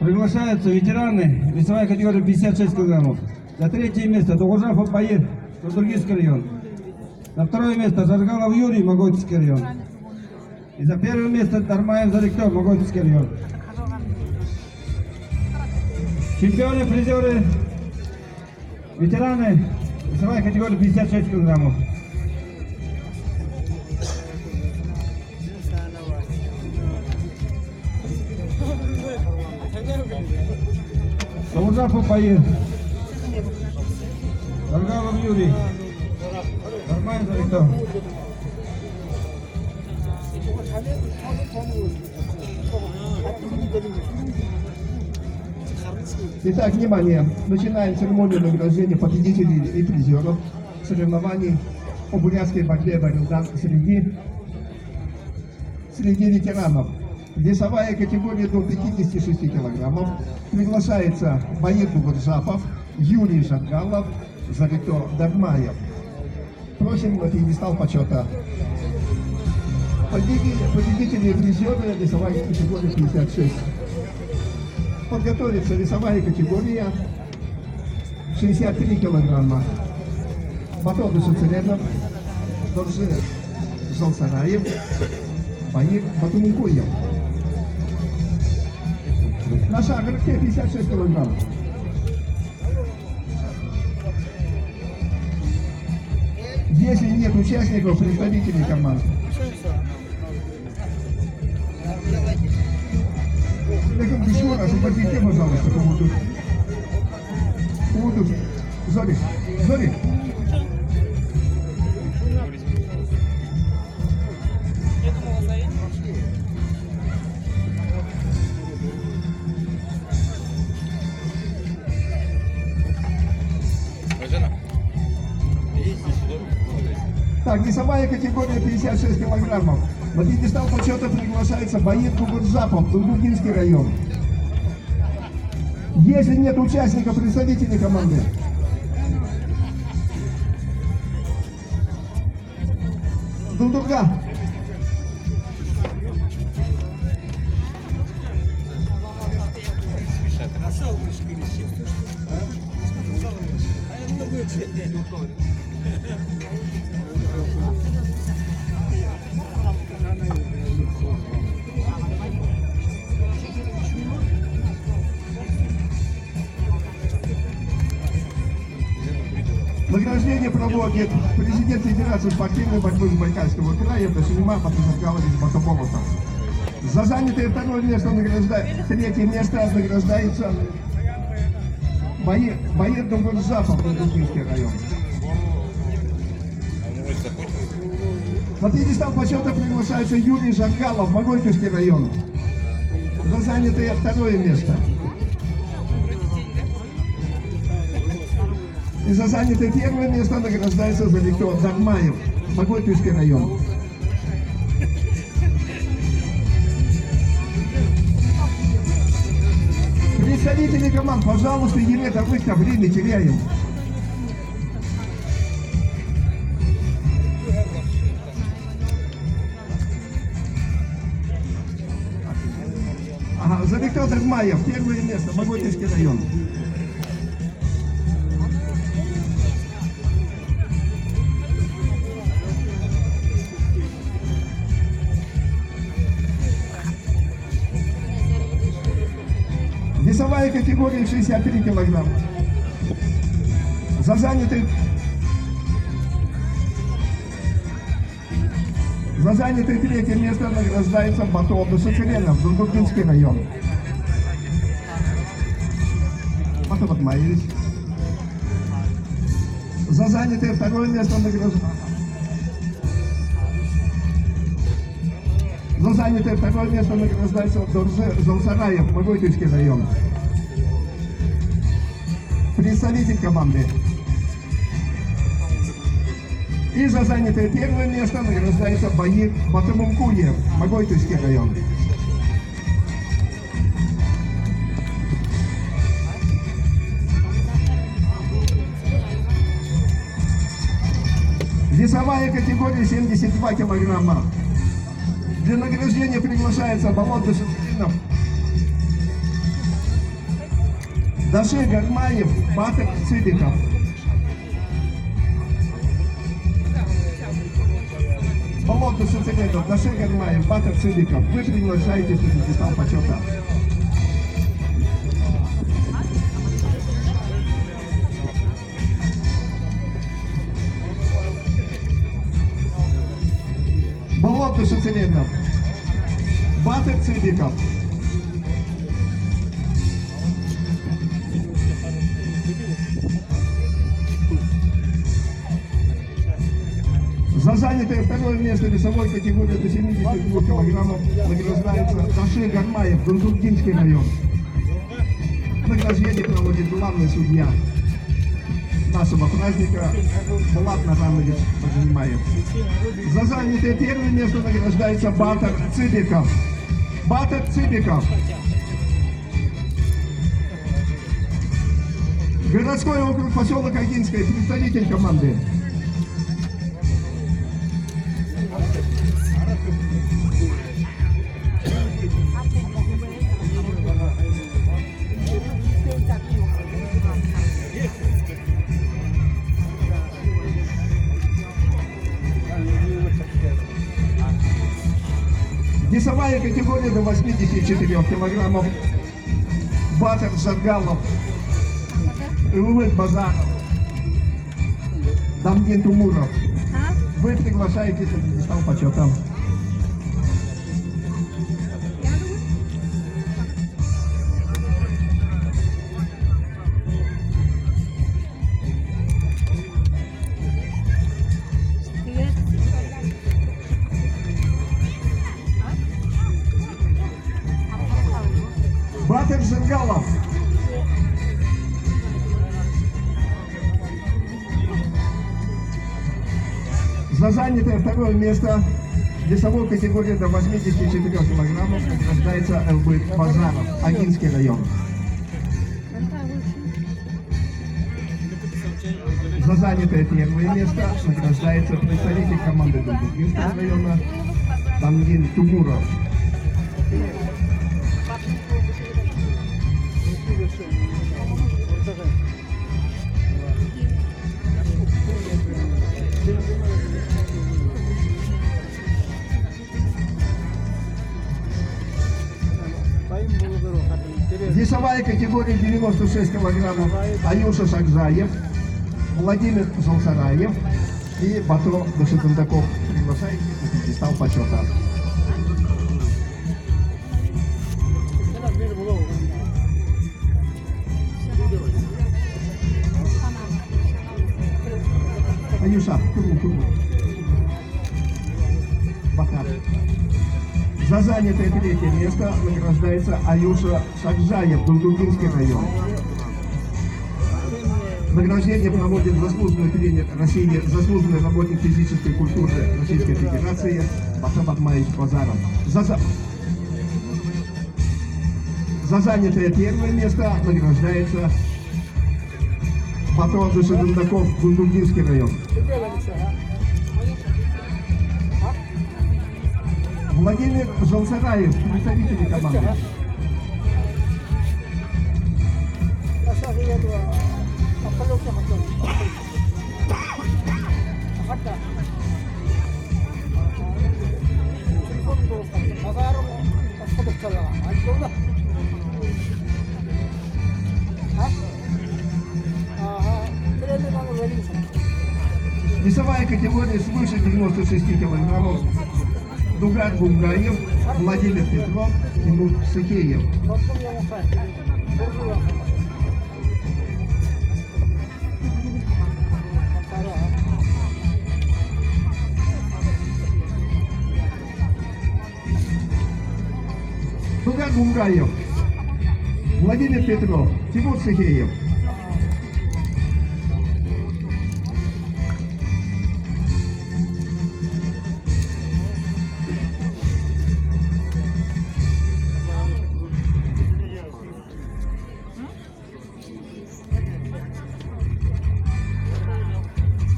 Приглашаются ветераны, весовая категория 56 килограммов. За третье место Дугужапов Баир, Турдургинский район. За второе место Жаргалов Юрий, Моготинский район. И за первое место Дармаев Зарикто, Моготинский район. Чемпионы, призеры, ветераны, весовая категория 56 килограммов. Дугужапов Баир, Жаргалов Юрий, Дармаев Зарикто. Итак, внимание! Начинаем церемонию награждения победителей и призеров соревнований по бурятской борьбе Барилдан среди ветеранов. Весовая категория до 56 килограммов. Приглашается Баир Дугужапов, Юрий Жаргалов, Зарикто Дармаев. Просим на пьедестал почета. Победители и призеры весовая категория 56. Подготовится весовая категория 63 килограмма. Батон Шацаренов, Доржи Жалсараев, Баир Батумукуев. Наша агротех 56 килограмм. Если нет участников, представителей команд. Еще раз, обратите, пожалуйста, кому тут. Зори. Так, весовая категория 56 килограммов. На пьедестал почета приглашается Баир Дугужапов, Турдургинский район. Если нет участников, представителей команды. Дундурга. Награждение проводит президент Федерации спортивной борьбы Забайкальского края Ташинима Батыргалович Бакаболотов. За занятое второе место третье место награждается Баир Дугужапов, Турдургинский район. На пьедестал почета приглашается Юрий Жаргалов, Моготинский район. За занятое второе место. И за занятое первое место награждается Зарикто Дармаев, Моготинский район. Представители команд, пожалуйста, Елена Рыхта, время теряем. Ага, Зарикто Дармаев, первое место, Моготинский район. Весовая категория 63 килограмма. За занятое третье место награждается Батон Шацаренов, Турдургинский район. Батон Батмаевич. За занятое второе место награждается. За занятое второе место награждается Доржи Жалсараев, Моготинский район. Представитель команды. И за занятое первое место награждается Баир Батумукуев, Моготинский район. Весовая категория 72 килограмма. Для награждения приглашается Балон Дашатинов, Даши Гармаев, Батыр Цыбиков. Болото Суцеледов, Даши Гармаев, Батыр Цыбиков. Вы приглашаетесь на пьедестал почета. Болото Суцеледов, Батыр Цыбиков. За занятое второе место весовой категории до 72 килограммов награждается Даши Гармаев, Гунтургинский район. Награждение проводит главный судья нашего праздника Булат Назанович Бажанимаев. За занятое первое место награждается Батыр Цыбиков. Батыр Цыбиков. Городской округ, поселок Агинское, представитель команды. Весовая категория до 84 килограммов. Батыр Жаргалов, Улыб Базаров, Дамгин Тумуров. Вы приглашаетесь на пьедестал почета. Батыр Жаргалов. За занятое второе место весовой категории до 84 килограммов награждается Улыб Базаров, Агинский район. За занятое первое место награждается представитель команды Гунтургинского района Дамгин Тумуров. Весовая категория 96 килограммов. Аюша Шакжаев, Владимир Жолсараев и Батро Дашитандаков. Приглашаете на пьедестал почета. Аюша, Бахар. За занятое третье место награждается Аюша Шакжаев, Гунтургинский район. Награждение проводит заслуженный тренер России, заслуженный работник физической культуры Российской Федерации Батыр Батмаевич Базаров. За занятое первое место награждается Батыр Дашитандаков, Гунтургинский район. Владимир Жолсараев, представители команды. Весовая категория свыше 96 килограммов. Дугар Бунгаев, Владимир Петров, Тимур Сыкеев. Дугар Бунгаев, Владимир Петров, Тимур Сыкеев.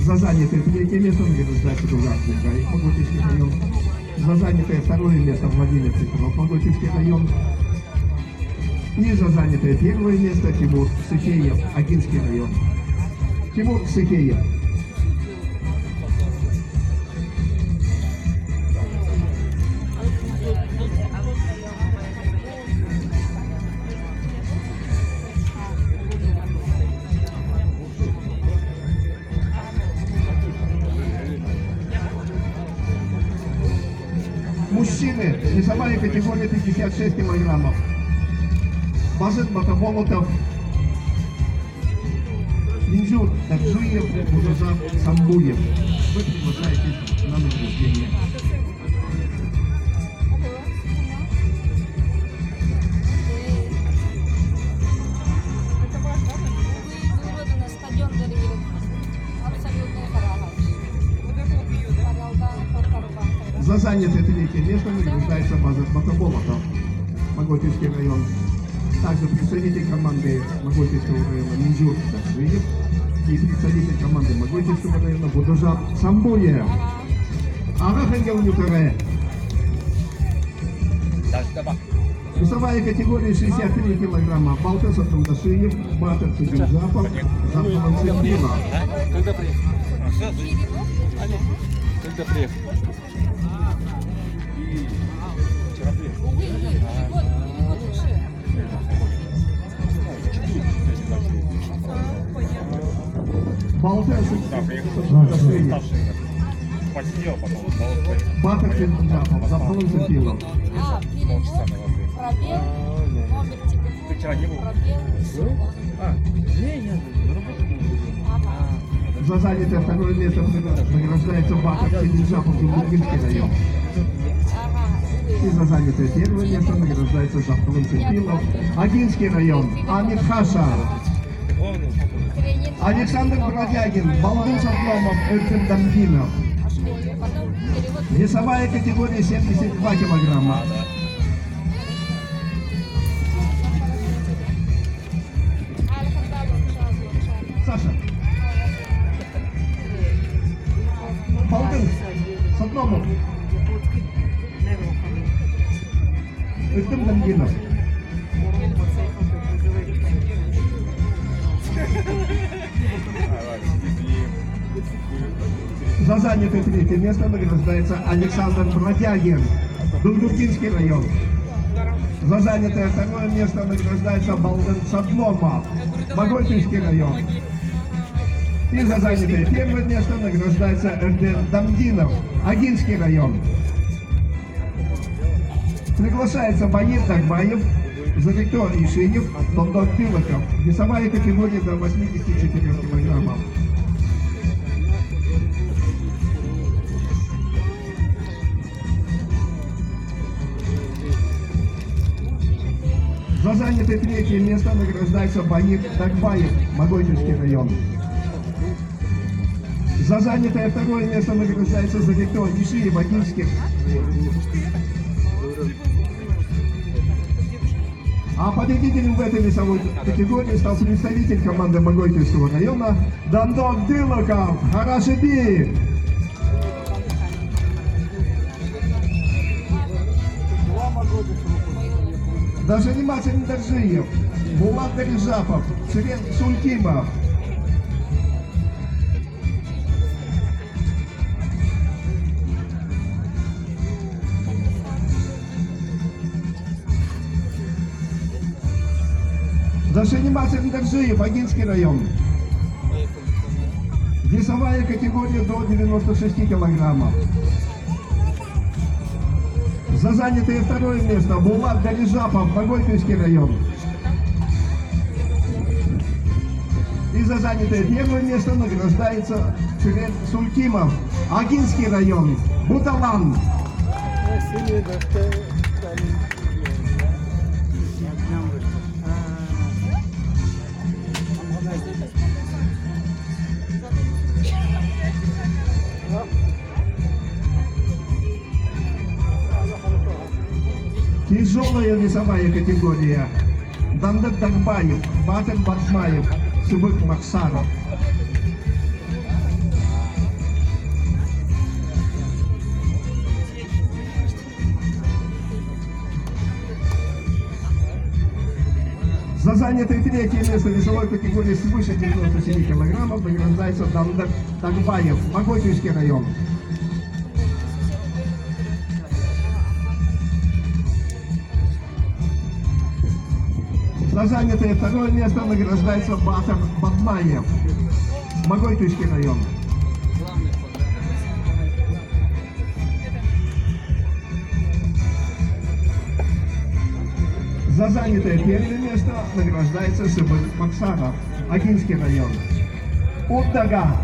За занятое третье место награждается Дугар Бунгаев, Моготинский район. За занятое второе место Владимир Петров, Моготинский район. И за занятое первое место Тимур Сыхеев, Агинский район. Тимур Сыхеев. Мужчины, весовая категория 56 килограммов. Базет Батаболотов, Минджур Таджиев, Мурза Самбуев. Вы приглашаетесь на награждение. Выводы на стадион дорогие. Абсолютно хорошо. За занятое третье место награждается Базет Батаболотов, Моготинский район. Также представитель команды Моготинского района Минджур Таджиев и представитель команды Моготинского района Будужа Самбуев. Арахангел Нюкаре. Весовая категория 63 килограмма. Балтес Атамдашиев, Батер Цидюзапов, Западом Цидюзапов. Когда приехал? Когда приехал? Вчера приехал. Балтес Атамдашиев, Посидел, потом Батер Цидюзапов, Западом Цидюзапов. полчаса на воды. Пробел, номер телефона. Ты вчера не был? Пробел. За занятое второе место награждается Батер Цидюзапов, Губернский район. И за занятое первое место награждается Западом Цидюзапов, Агинский район, Амир Хаша. Александр Бродягин, Балдус Атломов, Эртем Дамгинов. Потом перевод. Весовая категория 72 килограмма. Саша. Балдус Атломов, Эртем Дамгинов. За занятое третье место награждается Александр Бродягин, Дундукинский район. За занятое второе место награждается Балден Садломов, Моготинский район. И за занятое первое место награждается Эрден Дамдинов, Агинский район. Приглашается Баир Тагбаев, Завиктор Ишинев, Дондор Пилотов. Весовая категория до 84 килограммов. За занятое третье место награждается Баир Тагбаев, Моготинский район. За занятое второе место награждается Завиктор Ишиев, Агинский. А победителем в этой весовой категории стал представитель команды Моготинского района Дандон Дылоков, Харашиби. Даже заниматель Даржиев, Булат Дарижапов, Цирен Сулькимов. Зашениматель Даржиев, Агинский район. Весовая категория до 96 килограммов. За занятое второе место Булат Дарижапов, Моготинский район. И за занятое первое место награждается Цирен Сулькимов, Агинский район, Буталан. Тяжелая весовая категория. Дандык Дагбаев, Батыр Батмаев, Субык Максаров. За занятое третье место в весовой категории свыше 97 килограммов награждается Дандар Тагбаев, Моготинский район. За занятое второе место награждается Батар Бадмаев, Моготинский район. За занятое первое место награждается Сыбыр Максаров, Агинский район. Удага.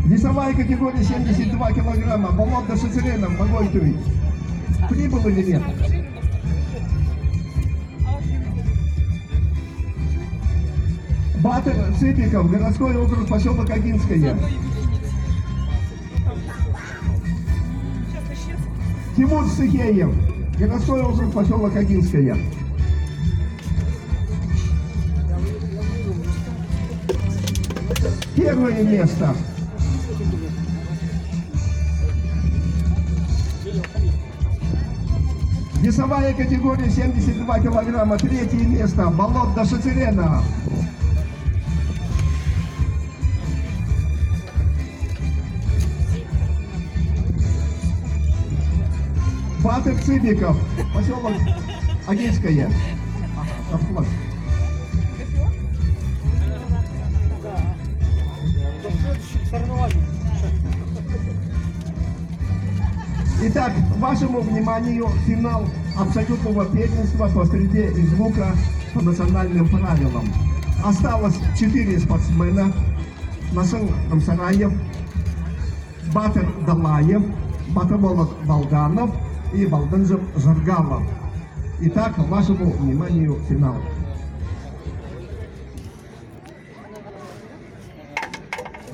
Весовая категория 72 килограмма. Болот до Шицерена, Моготюй. Прибыл или нет? Батыр Цыпиков, городской округ, поселок Агинское. Тимур Сыхеев, городской округ, поселок Агинское. Первое место. Весовая категория 72 килограмма. Третье место. Болот до Шицерена. Батыр Цыбиков, поселок Агинское. Обхват. Итак, вашему вниманию финал абсолютного первенства по стрельбе из лука по национальным правилам. Осталось 4 спортсмена. Насыл Амсараев, Батыр Далаев, Батырболот Балганов и Балданжев Жаргалов. Итак, вашему вниманию финал.